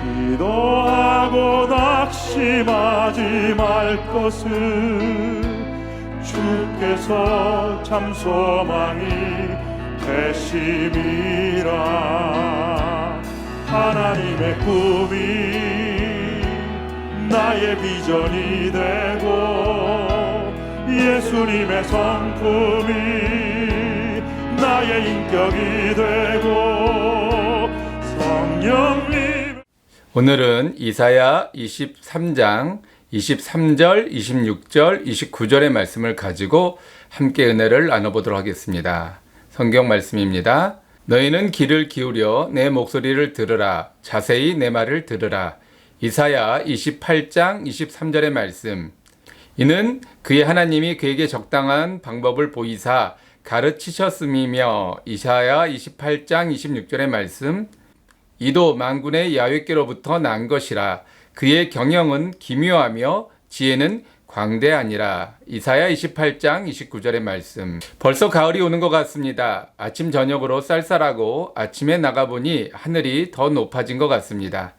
기도하고 낙심하지 말 것을 주께서 참 소망이 되심이라. 하나님의 꿈이 나의 비전이 되고 예수님의 성품이 나의 인격이 되고 성령님. 오늘은 이사야 23장 23절, 26절, 29절의 말씀을 가지고 함께 은혜를 나눠보도록 하겠습니다. 성경 말씀입니다. 너희는 귀를 기울여 내 목소리를 들으라. 자세히 내 말을 들으라. 이사야 28장 23절의 말씀. 이는 그의 하나님이 그에게 적당한 방법을 보이사 가르치셨음이며. 이사야 28장 26절의 말씀. 이도 만군의 야훼께로부터 난 것이라. 그의 경영은 기묘하며 지혜는 광대하니라. 이사야 28장 29절의 말씀. 벌써 가을이 오는 것 같습니다. 아침 저녁으로 쌀쌀하고 아침에 나가보니 하늘이 더 높아진 것 같습니다.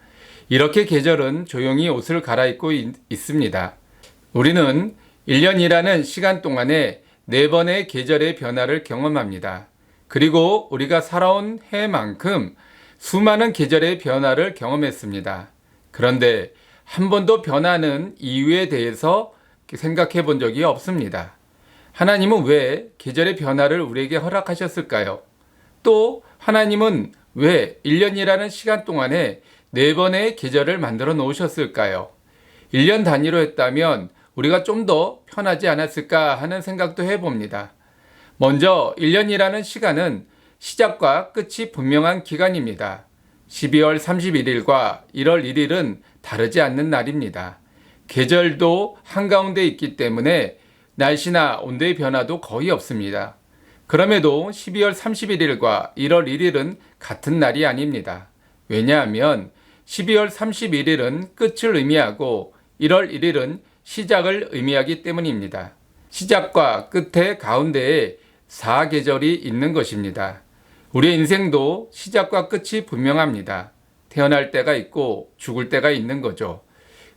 이렇게 계절은 조용히 옷을 갈아입고 있습니다. 우리는 1년이라는 시간 동안에 4번의 계절의 변화를 경험합니다. 그리고 우리가 살아온 해만큼 수많은 계절의 변화를 경험했습니다. 그런데 한 번도 변하는 이유에 대해서 생각해 본 적이 없습니다. 하나님은 왜 계절의 변화를 우리에게 허락하셨을까요? 또 하나님은 왜 1년이라는 시간 동안에 4번의 계절을 만들어 놓으셨을까요? 1년 단위로 했다면 우리가 좀 더 편하지 않았을까 하는 생각도 해봅니다. 먼저 1년이라는 시간은 시작과 끝이 분명한 기간입니다. 12월 31일과 1월 1일은 다르지 않는 날입니다. 계절도 한가운데 있기 때문에 날씨나 온도의 변화도 거의 없습니다. 그럼에도 12월 31일과 1월 1일은 같은 날이 아닙니다. 왜냐하면 12월 31일은 끝을 의미하고 1월 1일은 시작을 의미하기 때문입니다. 시작과 끝의 가운데에 4계절이 있는 것입니다. 우리의 인생도 시작과 끝이 분명합니다. 태어날 때가 있고 죽을 때가 있는 거죠.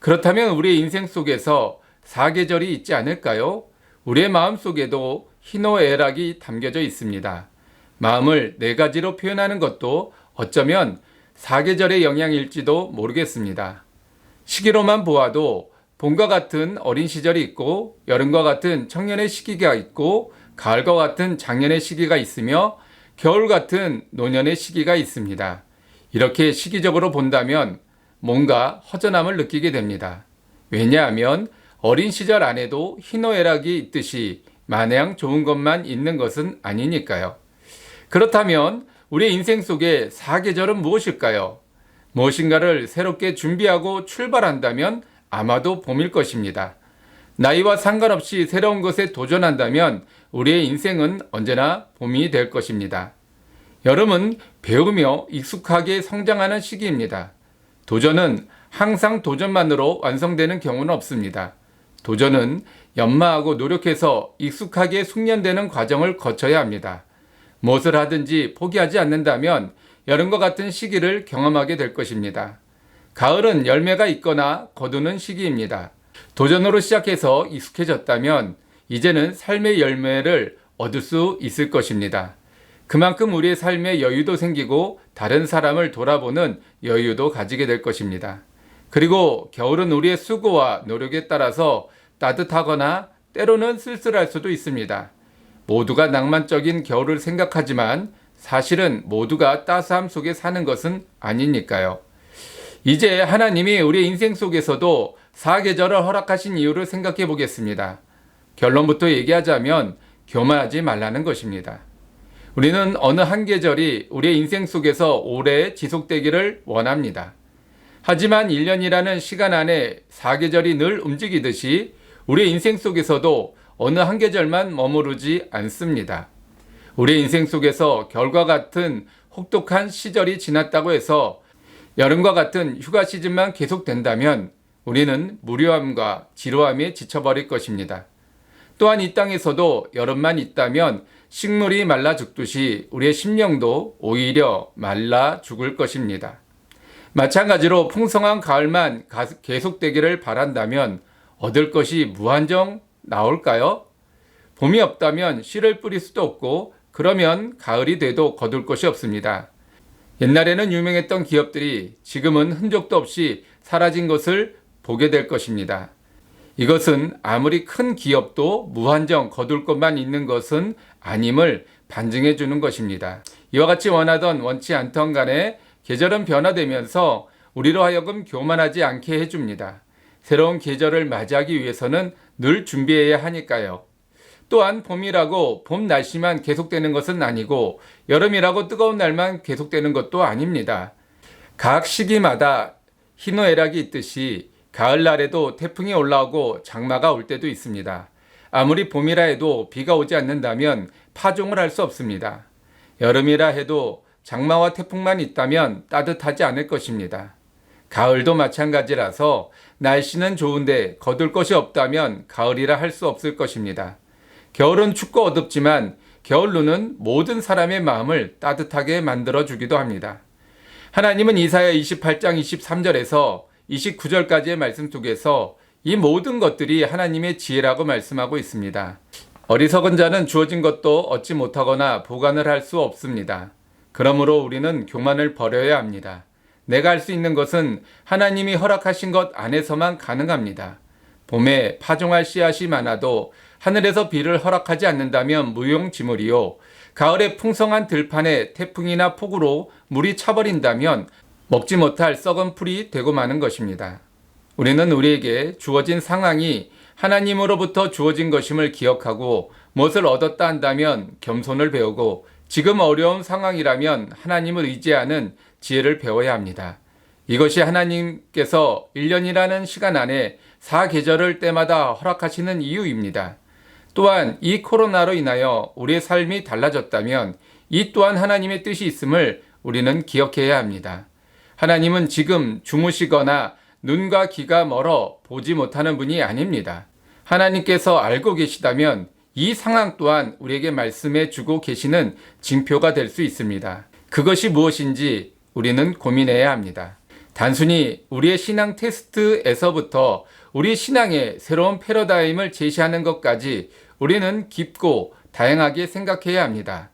그렇다면 우리의 인생 속에서 4계절이 있지 않을까요? 우리의 마음 속에도 희노애락이 담겨져 있습니다. 마음을 4가지로 표현하는 것도 어쩌면 4계절의 영향일지도 모르겠습니다. 시기로만 보아도 봄과 같은 어린 시절이 있고 여름과 같은 청년의 시기가 있고 가을과 같은 장년의 시기가 있으며 겨울 같은 노년의 시기가 있습니다. 이렇게 시기적으로 본다면 뭔가 허전함을 느끼게 됩니다. 왜냐하면 어린 시절 안에도 희노애락이 있듯이 마냥 좋은 것만 있는 것은 아니니까요. 그렇다면 우리의 인생 속에 4계절은 무엇일까요? 무엇인가를 새롭게 준비하고 출발한다면 아마도 봄일 것입니다. 나이와 상관없이 새로운 것에 도전한다면 우리의 인생은 언제나 봄이 될 것입니다. 여름은 배우며 익숙하게 성장하는 시기입니다. 도전은 항상 도전만으로 완성되는 경우는 없습니다. 도전은 연마하고 노력해서 익숙하게 숙련되는 과정을 거쳐야 합니다. 무엇을 하든지 포기하지 않는다면 여름과 같은 시기를 경험하게 될 것입니다. 가을은 열매가 있거나 거두는 시기입니다. 도전으로 시작해서 익숙해졌다면 이제는 삶의 열매를 얻을 수 있을 것입니다. 그만큼 우리의 삶에 여유도 생기고 다른 사람을 돌아보는 여유도 가지게 될 것입니다. 그리고 겨울은 우리의 수고와 노력에 따라서 따뜻하거나 때로는 쓸쓸할 수도 있습니다. 모두가 낭만적인 겨울을 생각하지만 사실은 모두가 따스함 속에 사는 것은 아니니까요. 이제 하나님이 우리의 인생 속에서도 4계절을 허락하신 이유를 생각해 보겠습니다. 결론부터 얘기하자면 교만하지 말라는 것입니다. 우리는 어느 한 계절이 우리의 인생 속에서 오래 지속되기를 원합니다. 하지만 1년이라는 시간 안에 4계절이 늘 움직이듯이 우리의 인생 속에서도 어느 한 계절만 머무르지 않습니다. 우리의 인생 속에서 겨울과 같은 혹독한 시절이 지났다고 해서 여름과 같은 휴가 시즌만 계속된다면 우리는 무료함과 지루함에 지쳐버릴 것입니다. 또한 이 땅에서도 여름만 있다면 식물이 말라 죽듯이 우리의 심령도 오히려 말라 죽을 것입니다. 마찬가지로 풍성한 가을만 계속되기를 바란다면 얻을 것이 무한정 나올까요? 봄이 없다면 씨를 뿌릴 수도 없고 그러면 가을이 돼도 거둘 것이 없습니다. 옛날에는 유명했던 기업들이 지금은 흔적도 없이 사라진 것을 보게 될 것입니다. 이것은 아무리 큰 기업도 무한정 거둘 것만 있는 것은 아님을 반증해 주는 것입니다. 이와 같이 원하던 원치 않던 간에 계절은 변화되면서 우리로 하여금 교만하지 않게 해줍니다. 새로운 계절을 맞이하기 위해서는 늘 준비해야 하니까요. 또한 봄이라고 봄 날씨만 계속되는 것은 아니고 여름이라고 뜨거운 날만 계속되는 것도 아닙니다. 각 시기마다 희노애락이 있듯이 가을날에도 태풍이 올라오고 장마가 올 때도 있습니다. 아무리 봄이라 해도 비가 오지 않는다면 파종을 할 수 없습니다. 여름이라 해도 장마와 태풍만 있다면 따뜻하지 않을 것입니다. 가을도 마찬가지라서 날씨는 좋은데 거둘 것이 없다면 가을이라 할 수 없을 것입니다. 겨울은 춥고 어둡지만 겨울루는 모든 사람의 마음을 따뜻하게 만들어주기도 합니다. 하나님은 이사야 28장 23절에서 29절까지의 말씀 속에서 이 모든 것들이 하나님의 지혜라고 말씀하고 있습니다. 어리석은 자는 주어진 것도 얻지 못하거나 보관을 할 수 없습니다. 그러므로 우리는 교만을 버려야 합니다. 내가 할 수 있는 것은 하나님이 허락하신 것 안에서만 가능합니다. 봄에 파종할 씨앗이 많아도 하늘에서 비를 허락하지 않는다면 무용지물이요. 가을에 풍성한 들판에 태풍이나 폭우로 물이 차버린다면 먹지 못할 썩은 풀이 되고 마는 것입니다. 우리는 우리에게 주어진 상황이 하나님으로부터 주어진 것임을 기억하고 무엇을 얻었다 한다면 겸손을 배우고 지금 어려운 상황이라면 하나님을 의지하는 지혜를 배워야 합니다. 이것이 하나님께서 1년이라는 시간 안에 4계절을 때마다 허락하시는 이유입니다. 또한 이 코로나로 인하여 우리의 삶이 달라졌다면 이 또한 하나님의 뜻이 있음을 우리는 기억해야 합니다. 하나님은 지금 주무시거나 눈과 귀가 멀어 보지 못하는 분이 아닙니다. 하나님께서 알고 계시다면 이 상황 또한 우리에게 말씀해 주고 계시는 징표가 될 수 있습니다. 그것이 무엇인지 우리는 고민해야 합니다. 단순히 우리의 신앙 테스트에서부터 우리 신앙의 새로운 패러다임을 제시하는 것까지 우리는 깊고 다양하게 생각해야 합니다.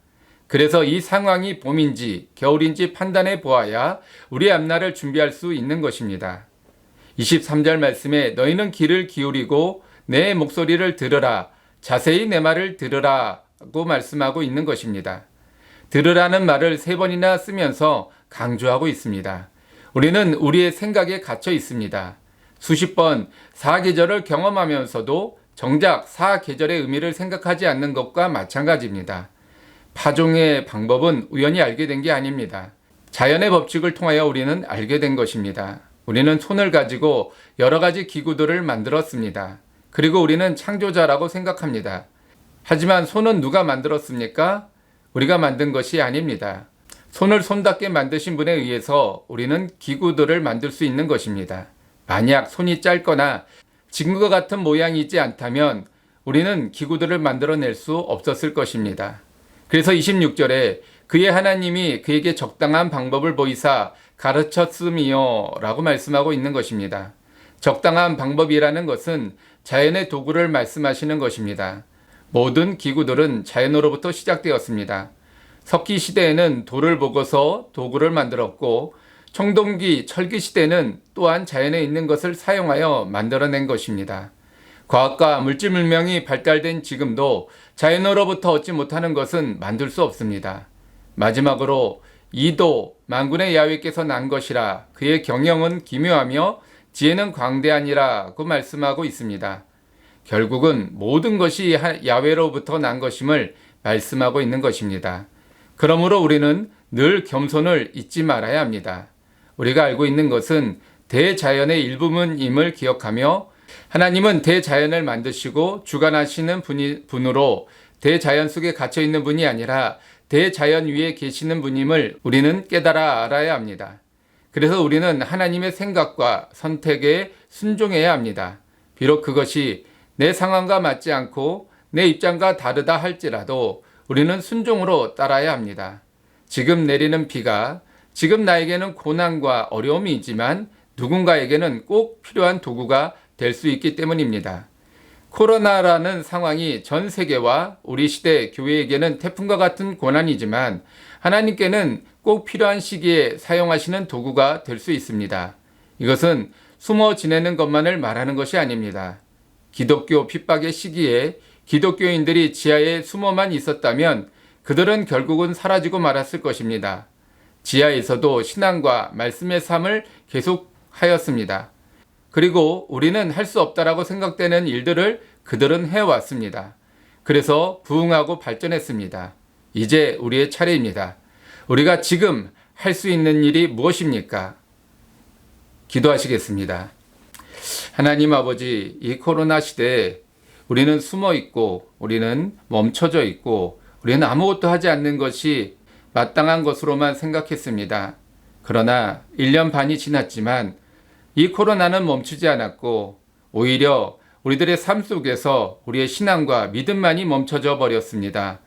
그래서 이 상황이 봄인지 겨울인지 판단해 보아야 우리의 앞날을 준비할 수 있는 것입니다. 23절 말씀에 너희는 귀를 기울이고 내 목소리를 들으라, 자세히 내 말을 들으라고 말씀하고 있는 것입니다. 들으라는 말을 3번이나 쓰면서 강조하고 있습니다. 우리는 우리의 생각에 갇혀 있습니다. 수십 번 4계절을 경험하면서도 정작 4계절의 의미를 생각하지 않는 것과 마찬가지입니다. 파종의 방법은 우연히 알게 된 게 아닙니다. 자연의 법칙을 통하여 우리는 알게 된 것입니다. 우리는 손을 가지고 여러 가지 기구들을 만들었습니다. 그리고 우리는 창조자라고 생각합니다. 하지만 손은 누가 만들었습니까? 우리가 만든 것이 아닙니다. 손을 손답게 만드신 분에 의해서 우리는 기구들을 만들 수 있는 것입니다. 만약 손이 짧거나 지금과 같은 모양이지 않다면 우리는 기구들을 만들어낼 수 없었을 것입니다. 그래서 26절에 그의 하나님이 그에게 적당한 방법을 보이사 가르쳤음이요 라고 말씀하고 있는 것입니다. 적당한 방법이라는 것은 자연의 도구를 말씀하시는 것입니다. 모든 기구들은 자연으로부터 시작되었습니다. 석기 시대에는 돌을 보고서 도구를 만들었고 청동기, 철기 시대는 또한 자연에 있는 것을 사용하여 만들어낸 것입니다. 과학과 물질 문명이 발달된 지금도 자연으로부터 얻지 못하는 것은 만들 수 없습니다. 마지막으로 이도 만군의 야훼께서 난 것이라 그의 경영은 기묘하며 지혜는 광대하니라고 말씀하고 있습니다. 결국은 모든 것이 야훼로부터 난 것임을 말씀하고 있는 것입니다. 그러므로 우리는 늘 겸손을 잊지 말아야 합니다. 우리가 알고 있는 것은 대자연의 일부분임을 기억하며 하나님은 대자연을 만드시고 주관하시는 분으로 대자연 속에 갇혀 있는 분이 아니라 대자연 위에 계시는 분임을 우리는 깨달아 알아야 합니다. 그래서 우리는 하나님의 생각과 선택에 순종해야 합니다. 비록 그것이 내 상황과 맞지 않고 내 입장과 다르다 할지라도 우리는 순종으로 따라야 합니다. 지금 내리는 비가 지금 나에게는 고난과 어려움이 있지만 누군가에게는 꼭 필요한 도구가 될 수 있기 때문입니다. 코로나라는 상황이 전 세계와 우리 시대 교회에게는 태풍과 같은 고난이지만 하나님께는 꼭 필요한 시기에 사용하시는 도구가 될 수 있습니다. 이것은 숨어 지내는 것만을 말하는 것이 아닙니다. 기독교 핍박의 시기에 기독교인들이 지하에 숨어만 있었다면 그들은 결국은 사라지고 말았을 것입니다. 지하에서도 신앙과 말씀의 삶을 계속하였습니다. 그리고 우리는 할 수 없다라고 생각되는 일들을 그들은 해왔습니다. 그래서 부흥하고 발전했습니다. 이제 우리의 차례입니다. 우리가 지금 할 수 있는 일이 무엇입니까? 기도하시겠습니다. 하나님 아버지, 이 코로나 시대에 우리는 숨어 있고 우리는 멈춰져 있고 우리는 아무것도 하지 않는 것이 마땅한 것으로만 생각했습니다. 그러나 1년 반이 지났지만 이 코로나는 멈추지 않았고 오히려 우리들의 삶 속에서 우리의 신앙과 믿음만이 멈춰져 버렸습니다.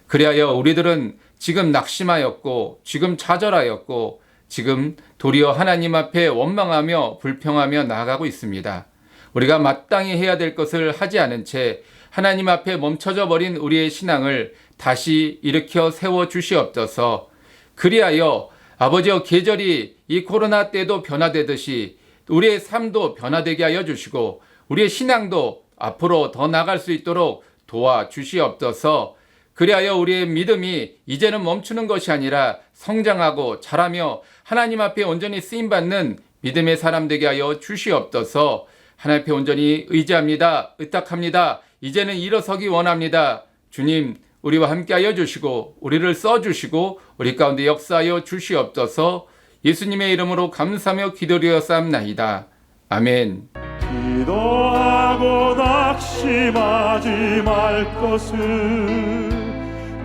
그리하여 우리들은 지금 낙심하였고 지금 좌절하였고 지금 도리어 하나님 앞에 원망하며 불평하며 나아가고 있습니다. 우리가 마땅히 해야 될 것을 하지 않은 채 하나님 앞에 멈춰져 버린 우리의 신앙을 다시 일으켜 세워 주시옵소서. 그리하여 아버지여 계절이 이 코로나 때도 변화되듯이 우리의 삶도 변화되게 하여 주시고 우리의 신앙도 앞으로 더 나아갈 수 있도록 도와주시옵소서. 그리하여 우리의 믿음이 이제는 멈추는 것이 아니라 성장하고 자라며 하나님 앞에 온전히 쓰임받는 믿음의 사람 되게 하여 주시옵소서. 하나님 앞에 온전히 의지합니다. 의탁합니다. 이제는 일어서기 원합니다. 주님, 우리와 함께하여 주시고 우리를 써주시고 우리 가운데 역사하여 주시옵소서. 예수님의 이름으로 감사하며 기도드렸사옵나이다. 아멘. 기도하고 낙심하지 말 것을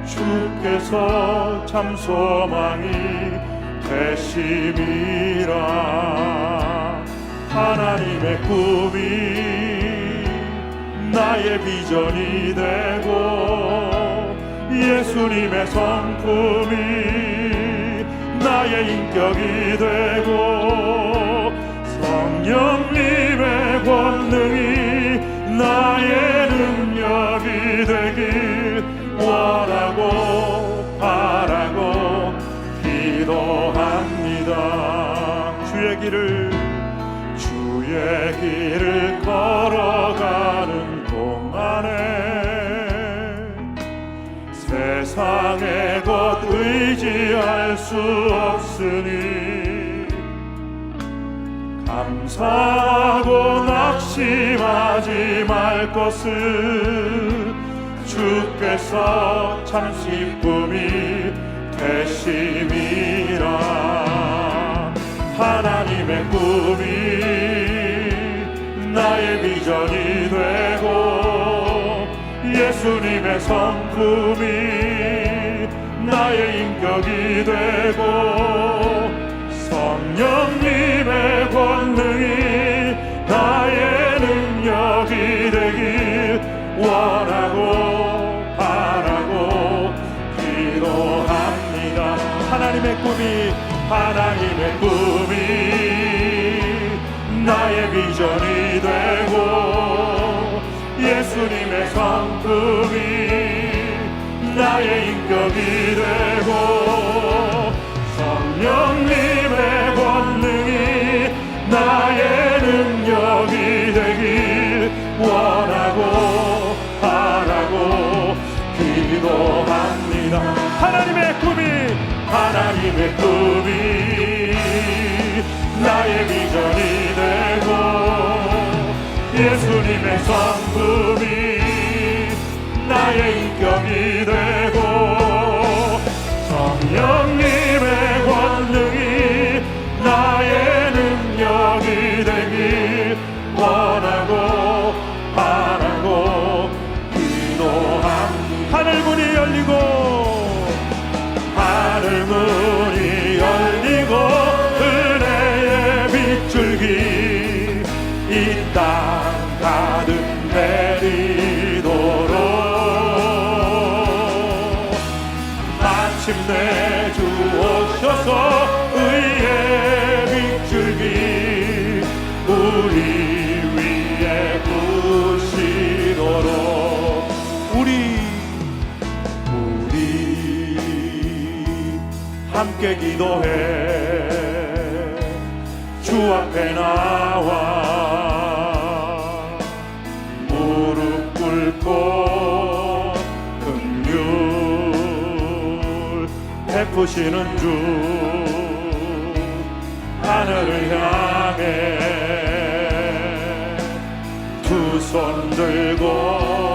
주께서 참 소망이 되심이라. 하나님의 꿈이 나의 비전이 되고 예수님의 성품이 나의 인격이 되고 성령님의 권능이 나의 능력이 되길 원하고 바라고 기도합니다. 주의 길을 걸어가는 동안에 세상의 것 의지할 수 없으니 감사하고 낙심하지 말 것을 주께서 참 기쁨이 되심이라. 하나님의 꿈이 나의 비전이 되고 예수님의 성품이 나의 인격이 되고 성령님의 권능이 나의 능력이 되길 원하고 바라고 기도합니다. 하나님의 꿈이 나의 비전이 되고 예수님의 성품이 나의 인격이 되고 성령님의 권능이 나의 능력이 되길 원하고 바라고 기도합니다. 하나님의 꿈이 나의 비전이 되고 예수님의 성품이 나의 인격이 되고 성령님의 권능이 나의 능력이 되길 원하고 바라고 기도합니다. 하늘문이 열리고 은혜의 빗줄기 이 땅 가득 내리도록 마침내 주 오셔서 우리 위에 부시도록 우리 함께 기도해 주 앞에 나와 무릎 꿇고 긍휼 베푸시는 주 하늘을 향해 두 손 들고